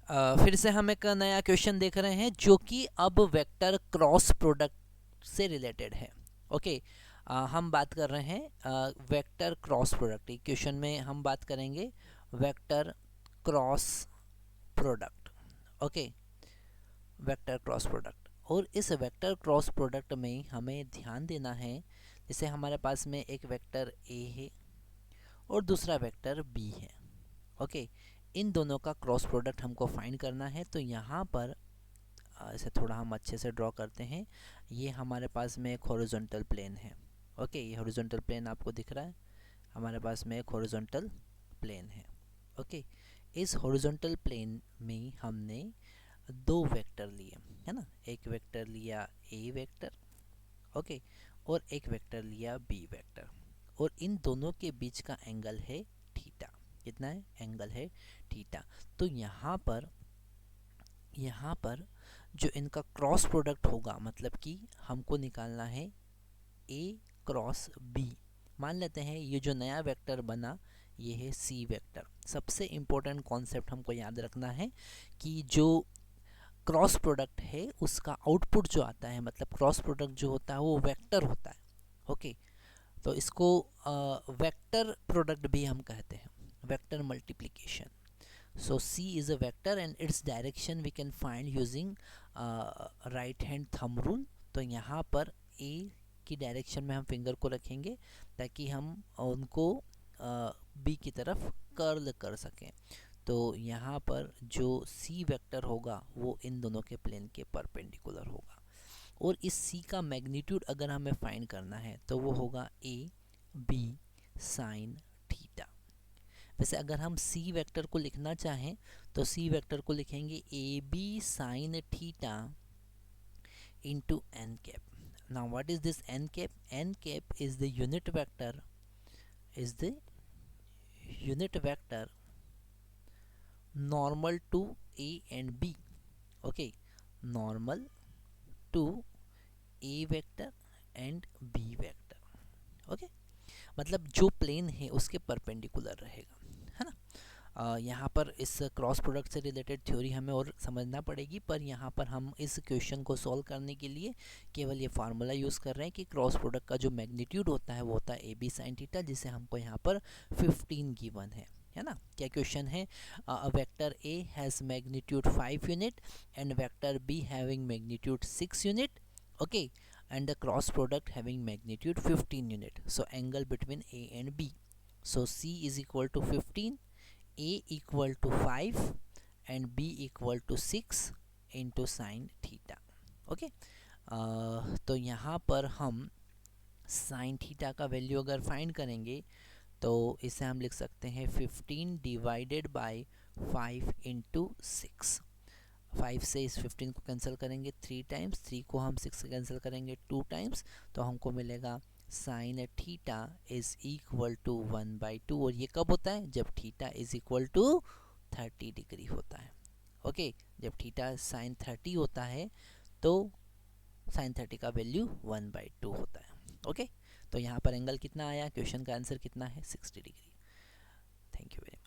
फिर से हम एक नया क्वेश्चन देख रहे हैं जो कि अब वेक्टर क्रॉस प्रोडक्ट से रिलेटेड है। ओके, हम बात कर रहे हैं वेक्टर क्रॉस प्रोडक्ट। क्वेश्चन में हम बात करेंगे vector cross product. Okay, vector cross product. और इस वेक्टर क्रॉस प्रोडक्ट में हमें ध्यान देना है, जैसे हमारे पास में एक वेक्टर ए है और दूसरा वेक्टर बी है। ओके, इन दोनों का क्रॉस प्रोडक्ट हमको फाइंड करना है। तो यहाँ पर इसे थोड़ा हम अच्छे से ड्रॉ करते हैं। ये हमारे पास में एक हॉरिजॉन्टल प्लेन है। ओके, ये हॉरिजॉन्टल प्लेन आपको दिख रहा है, हमारे पास में एक हॉरिजॉन्टल प्लेन है। ओके, इस हॉरिजॉन्टल प्लेन में हमने दो वेक्टर लिए, है ना। एक वेक्टर लिया ए वेक्टर, ओके, और एक वेक्टर लिया बी वेक्टर, और इन दोनों के बीच का एंगल है थीटा। कितना है? एंगल है थीटा। तो यहाँ पर जो इनका क्रॉस प्रोडक्ट होगा, मतलब कि हमको निकालना है ए क्रॉस बी। मान लेते हैं ये जो नया वेक्टर बना ये है सी वेक्टर। सबसे इम्पोर्टेंट कॉन्सेप्ट हमको याद रखना है कि जो क्रॉस प्रोडक्ट है उसका आउटपुट जो आता है, मतलब क्रॉस प्रोडक्ट जो होता है वो वेक्टर होता है। ओके, तो इसको वेक्टर प्रोडक्ट भी हम कहते हैं, vector multiplication. So C is a vector and its direction we can find using right hand thumb rule। तो यहाँ पर A की डायरेक्शन में हम फिंगर को रखेंगे ताकि हम उनको B की तरफ कर्ल कर सकें। तो यहाँ पर जो C वेक्टर होगा वो इन दोनों के प्लेन के परपेंडिकुलर होगा। और इस C का मैग्नीट्यूड अगर हमें फाइंड करना है तो वो होगा A B साइन थीटा। वैसे अगर हम C वेक्टर को लिखना चाहें तो C वेक्टर को लिखेंगे A B sine theta into n cap. Now what is this n cap? N cap is the unit vector, is the unit vector normal to A and B। okay, normal to A vector and B vector. Okay, मतलब जो plane है उसके perpendicular रहेगा, है ना। यहाँ पर इस क्रॉस प्रोडक्ट से रिलेटेड थ्योरी हमें और समझना पड़ेगी, पर यहाँ पर हम इस क्वेश्चन को सॉल्व करने के लिए केवल ये फार्मूला यूज़ कर रहे हैं कि क्रॉस प्रोडक्ट का जो मैग्नीट्यूड होता है वो होता है ए बी साइन थीटा, जिसे हमको यहाँ पर 15 गिवन है ना। क्या क्वेश्चन है? Vector A has magnitude 5 unit and vector be having magnitude 6 unit. Okay, and the cross product having magnitude 15 unit. So angle between A and B. So C is equal to 15, A equal to 5 and B equal to 6 into sin theta। Okay, तो यहाँ पर हम sin theta का value अगर find करेंगे तो इसे हम लिख सकते हैं 15 डिवाइडेड बाय 5 इंटू 6। 5 से इस 15 को कैंसिल करेंगे 3 टाइम्स, 3 को हम 6 से कैंसिल करेंगे 2 टाइम्स, तो हमको मिलेगा sine theta is equal to 1/2। और ये कब होता है? जब theta is equal to 30 degree होता है। ओके, जब थीटा साइन 30 होता है तो साइन 30 का वैल्यू 1/2 होता है। ओके, तो यहाँ पर एंगल कितना आया? क्वेश्चन का आंसर कितना है? 60 degree. Thank you very much.